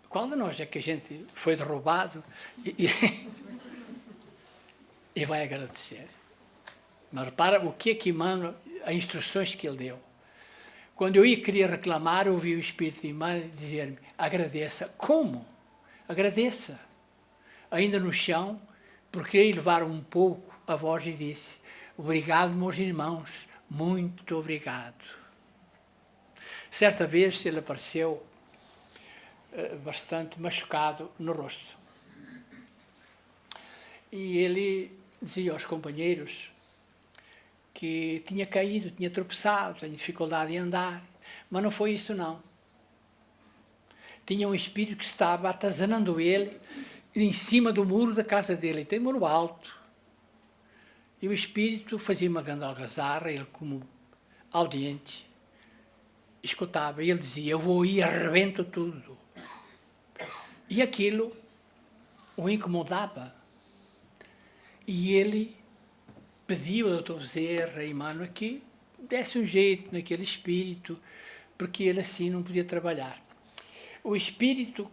Quando nós é que a gente foi derrubado e vai agradecer? Mas repara o que é que Emmanuel, as instruções que ele deu. Quando eu ia querer reclamar, ouvi o Espírito de Emmanuel dizer-me: agradeça. Como? Agradeça. Ainda no chão, porque ele levar um pouco a voz e disse: obrigado, meus irmãos, muito obrigado. Certa vez ele apareceu bastante machucado no rosto. E ele dizia aos companheiros que tinha caído, tinha tropeçado, tinha dificuldade em andar. Mas não foi isso, não. Tinha um espírito que estava atazanando ele em cima do muro da casa dele. Tem um muro alto. E o espírito fazia uma grande algazarra, ele como audiente escutava. E ele dizia: eu vou ir, arrebento tudo. E aquilo o incomodava. E ele pediu ao Dr. Bezerra e Emmanuel que desse um jeito naquele espírito, porque ele assim não podia trabalhar. O espírito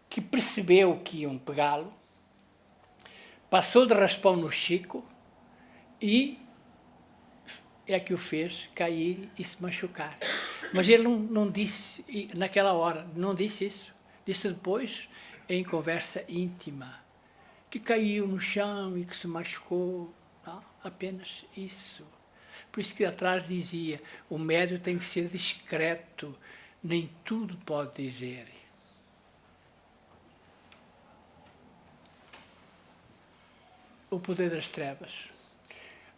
que percebeu que iam pegá-lo, passou de raspão no Chico e é que o fez cair e se machucar. Mas ele não disse, naquela hora, não disse isso. Disse depois, em conversa íntima, que caiu no chão e que se machucou. Não, apenas isso. Por isso que atrás dizia: o médium tem que ser discreto, nem tudo pode dizer. O poder das trevas.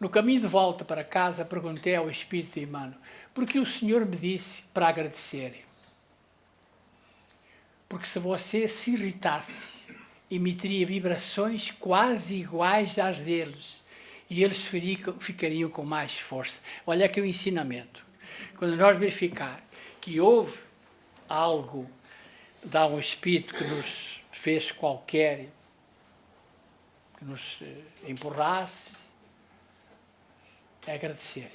No caminho de volta para casa, perguntei ao Espírito de Emmanuel: por que o Senhor me disse para agradecer? Porque se você se irritasse, emitiria vibrações quase iguais às deles, e eles ficariam com mais força. Olha aqui o ensinamento. Quando nós verificar que houve algo, dá um espírito que nos fez qualquer, que nos empurrasse, é agradecer.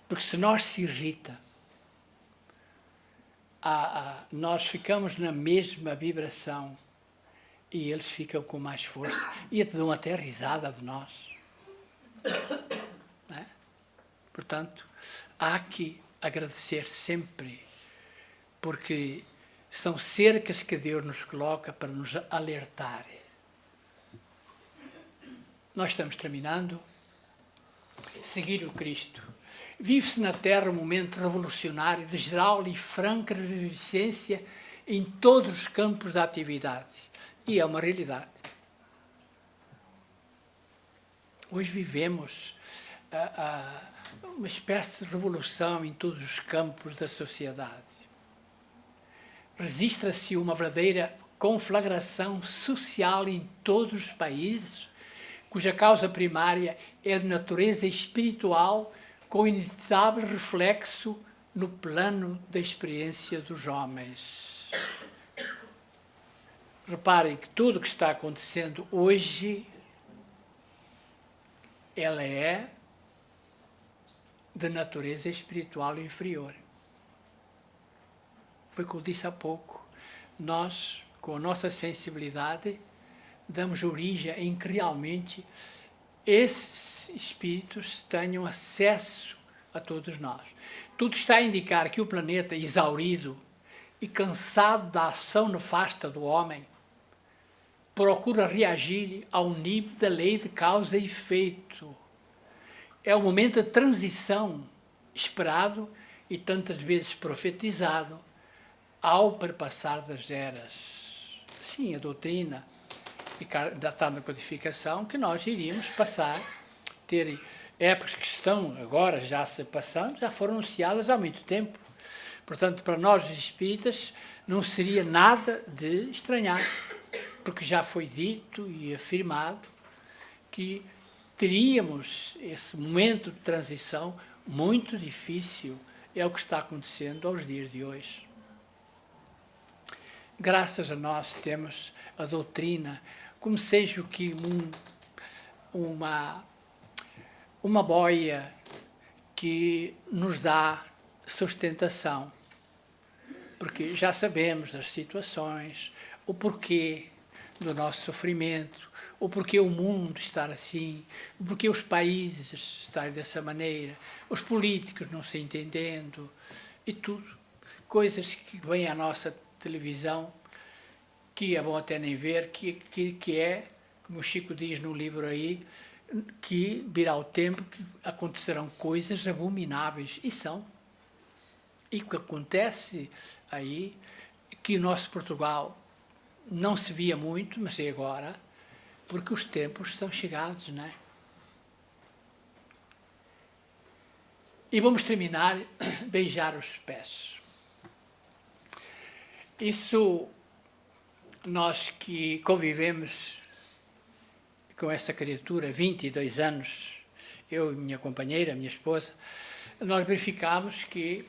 Porque se nós se irrita, nós ficamos na mesma vibração e eles ficam com mais força e dão até risada de nós. Não é? Portanto, há que agradecer sempre, porque são cercas que Deus nos coloca para nos alertar. Nós estamos terminando. Seguir o Cristo. Vive-se na Terra um momento revolucionário de geral e franca revivescência em todos os campos da atividade. E é uma realidade. Hoje vivemos uma espécie de revolução em todos os campos da sociedade. Registra-se uma verdadeira conflagração social em todos os países, cuja causa primária é de natureza espiritual, com inevitável reflexo no plano da experiência dos homens. Reparem que tudo o que está acontecendo hoje, ela é de natureza espiritual inferior. Foi o que eu disse há pouco. Nós, com a nossa sensibilidade, damos origem em que realmente esses espíritos tenham acesso a todos nós. Tudo está a indicar que o planeta, exaurido e cansado da ação nefasta do homem, procura reagir ao nível da lei de causa e efeito. É o momento de transição esperado e tantas vezes profetizado ao perpassar das eras. Sim, a doutrina está na codificação que nós iríamos passar, ter épocas que estão agora já se passando, já foram anunciadas há muito tempo. Portanto, para nós os espíritas não seria nada de estranhar, porque já foi dito e afirmado que teríamos esse momento de transição muito difícil. É o que está acontecendo aos dias de hoje. Graças a nós temos a doutrina, como seja o que uma boia que nos dá sustentação, porque já sabemos das situações, o porquê do nosso sofrimento, o porquê o mundo estar assim, o porquê os países estarem dessa maneira, os políticos não se entendendo, e tudo. Coisas que vêm à nossa televisão, que é bom até nem ver, que é, como o Chico diz no livro aí, que virá o tempo que acontecerão coisas abomináveis, e são. E o que acontece aí, que o nosso Portugal não se via muito, mas é agora, porque os tempos estão chegados, não é? E vamos terminar, beijar os pés. Isso, nós que convivemos com essa criatura 22 anos, eu e minha companheira, minha esposa, nós verificamos que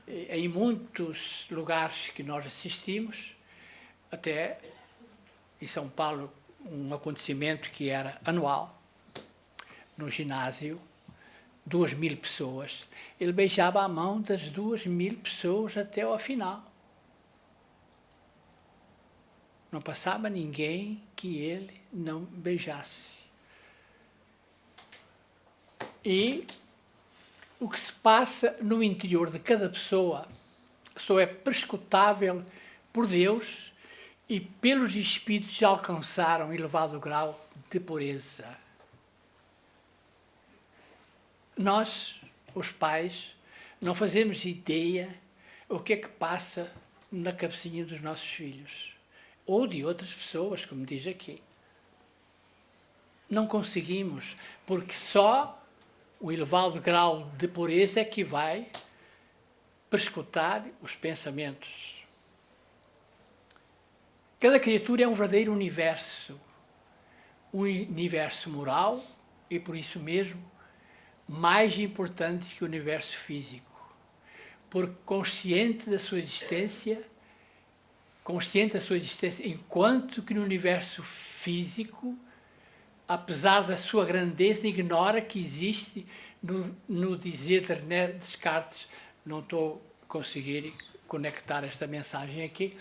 em muitos lugares que nós assistimos, até em São Paulo, um acontecimento que era anual, no ginásio, 2.000 pessoas, ele beijava a mão das 2.000 pessoas até ao final. Não passava ninguém que ele não beijasse. E o que se passa no interior de cada pessoa só é prescrutável por Deus e pelos espíritos que alcançaram elevado grau de pureza. Nós, os pais, não fazemos ideia o que é que passa na cabecinha dos nossos filhos, ou de outras pessoas, como diz aqui. Não conseguimos, porque só o elevado grau de pureza é que vai prescrutar os pensamentos. Cada criatura é um verdadeiro universo, um universo moral e, por isso mesmo, mais importante que o universo físico, porque consciente da sua existência, enquanto que no universo físico, apesar da sua grandeza, ignora que existe, no dizer de René Descartes, não estou a conseguir conectar esta mensagem aqui,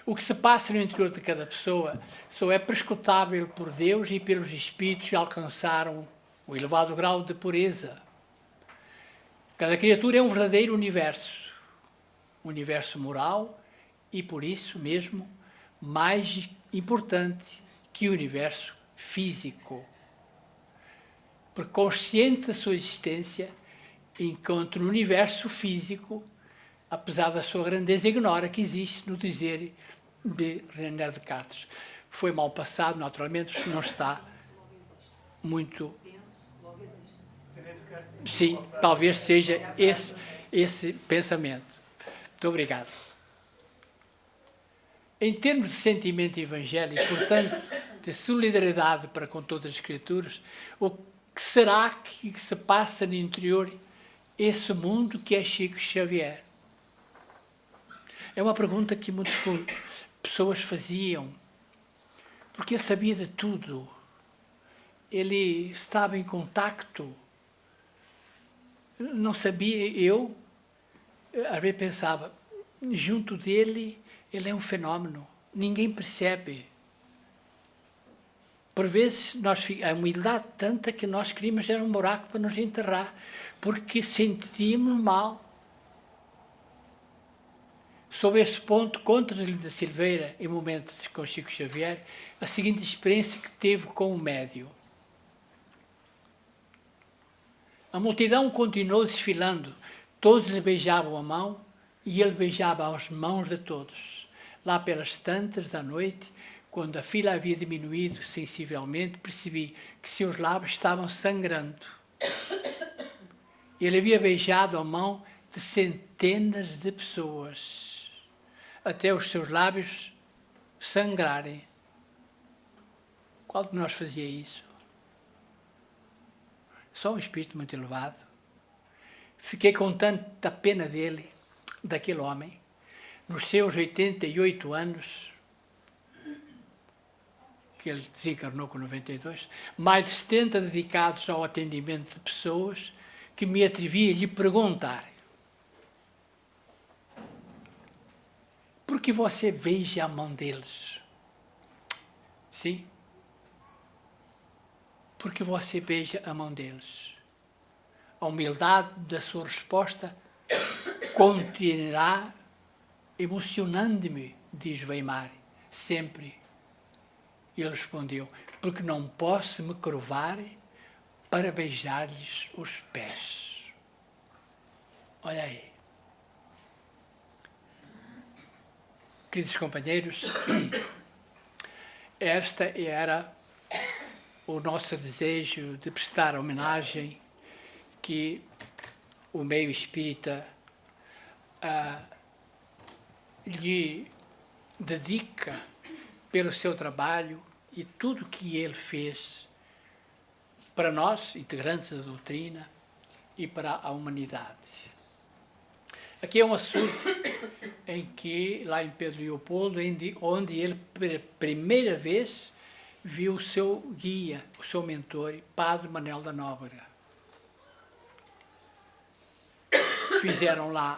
o que se passa no interior de cada pessoa só é prescrutável por Deus e pelos espíritos que alcançaram o elevado grau de pureza. Cada criatura é um verdadeiro universo moral e, por isso mesmo, mais importante que o universo físico. Porque consciente da sua existência, enquanto no universo físico, apesar da sua grandeza, ignora que existe no dizer de René Descartes. Foi mal passado, naturalmente, não está muito... Sim, talvez seja esse pensamento. Muito obrigado. Em termos de sentimento evangélico, portanto, de solidariedade para com todas as criaturas, o que será que se passa no interior esse mundo que é Chico Xavier? É uma pergunta que muitas pessoas faziam, porque ele sabia de tudo. Ele estava em contacto. Não sabia, eu às vezes pensava, junto dele, ele é um fenómeno, ninguém percebe. Por vezes, a humildade tanta que nós queríamos era um buraco para nos enterrar, porque sentíamos mal. Sobre esse ponto, conta Linda Silveira, em momentos com Chico Xavier, a seguinte experiência que teve com o médium. A multidão continuou desfilando, todos lhe beijavam a mão e ele beijava as mãos de todos. Lá pelas tantas da noite, quando a fila havia diminuído sensivelmente, percebi que seus lábios estavam sangrando. Ele havia beijado a mão de centenas de pessoas, até os seus lábios sangrarem. Qual de nós fazia isso? Só um espírito muito elevado. Fiquei com tanta pena dele, daquele homem, nos seus 88 anos, que ele desencarnou com 92, mais de 70 dedicados ao atendimento de pessoas, que me atrevi a lhe perguntar: por que você beija a mão deles? Sim? Porque você beija a mão deles. A humildade da sua resposta continuará emocionando-me, diz Weimar, sempre. E ele respondeu: porque não posso me curvar para beijar-lhes os pés. Olha aí. Queridos companheiros, esta era o nosso desejo de prestar homenagem que o meio espírita lhe dedica pelo seu trabalho e tudo que ele fez para nós, integrantes da doutrina, e para a humanidade. Aqui é um assunto em que, lá em Pedro Leopoldo, onde ele, pela primeira vez, viu o seu guia, o seu mentor, Padre Manuel da Nóbrega. Fizeram lá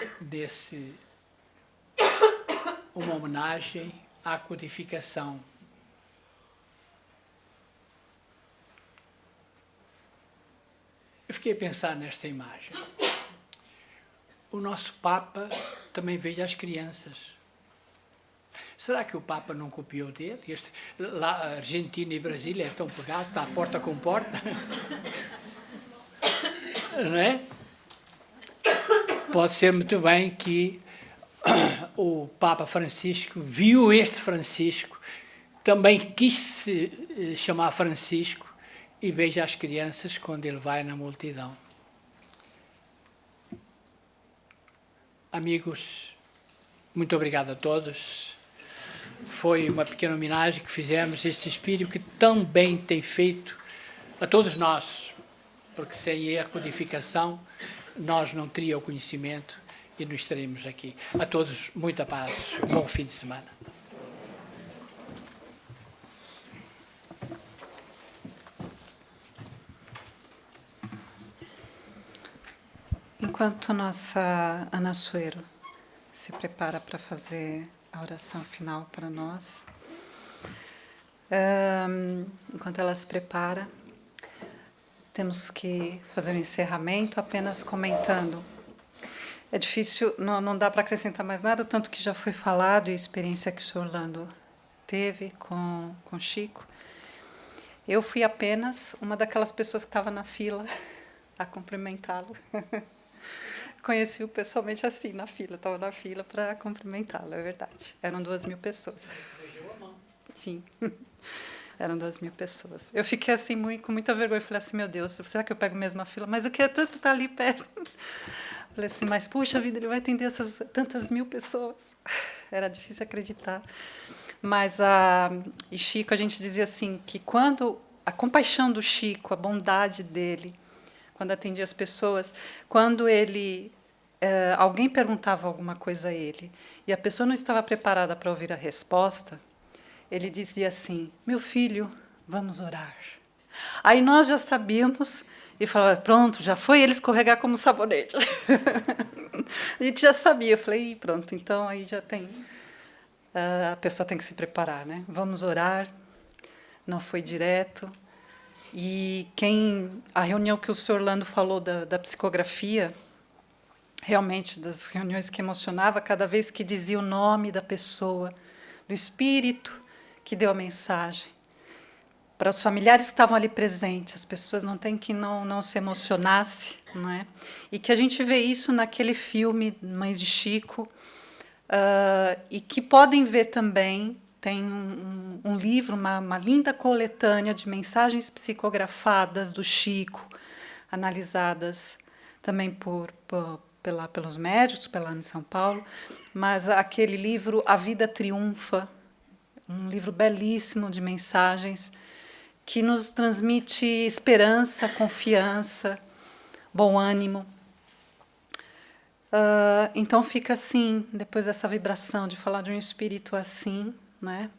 uma homenagem à codificação. Eu fiquei a pensar nesta imagem. O nosso Papa também veio às crianças. Será que o Papa não copiou dele? Lá, Argentina e Brasília é tão pegado, está porta com porta. Não é? Pode ser muito bem que o Papa Francisco viu este Francisco, também quis se chamar Francisco e beija as crianças quando ele vai na multidão. Amigos, muito obrigado a todos. Foi uma pequena homenagem que fizemos a este espírito que tão bem tem feito a todos nós, porque sem a codificação nós não teríamos o conhecimento e não estaremos aqui. A todos, muita paz, um bom fim de semana. Enquanto nossa Ana Suero se prepara para fazer a oração final para nós, enquanto ela se prepara, temos que fazer um encerramento apenas comentando. É difícil, não dá para acrescentar mais nada, tanto que já foi falado e a experiência que o Sr. Orlando teve com Chico. Eu fui apenas uma daquelas pessoas que estava na fila a cumprimentá-lo. Conheci-o pessoalmente assim, na fila, estava na fila para cumprimentá-lo, é verdade. Eram 2.000 pessoas. Beijou a mão. Sim, eram 2.000 pessoas. Eu fiquei assim, com muita vergonha, falei assim, meu Deus, será que eu pego mesmo a fila? Mas eu queria tanto estar ali perto. Falei assim, mas puxa vida, ele vai atender tantas 1.000 pessoas. Era difícil acreditar. Mas e Chico, a gente dizia assim, que quando a compaixão do Chico, a bondade dele, quando atendia as pessoas, quando alguém perguntava alguma coisa a ele e a pessoa não estava preparada para ouvir a resposta, ele dizia assim, meu filho, vamos orar. Aí nós já sabíamos e falava, pronto, já foi ele escorregar como sabonete. A gente já sabia. Eu falei, pronto, então aí já tem... a pessoa tem que se preparar, né? Vamos orar. Não foi direto. E a reunião que o Sr. Orlando falou da psicografia, realmente das reuniões que emocionava cada vez que dizia o nome da pessoa, do espírito que deu a mensagem. Para os familiares que estavam ali presentes, as pessoas não têm que não se emocionasse, não é? E que a gente vê isso naquele filme Mães de Chico, e que podem ver também, tem um livro, uma linda coletânea de mensagens psicografadas do Chico, analisadas também pelos médicos, pela em São Paulo, mas aquele livro A Vida Triunfa, um livro belíssimo de mensagens que nos transmite esperança, confiança, bom ânimo. Então fica assim, depois dessa vibração de falar de um espírito assim, né,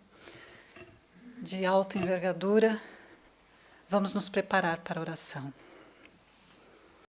de alta envergadura, vamos nos preparar para a oração.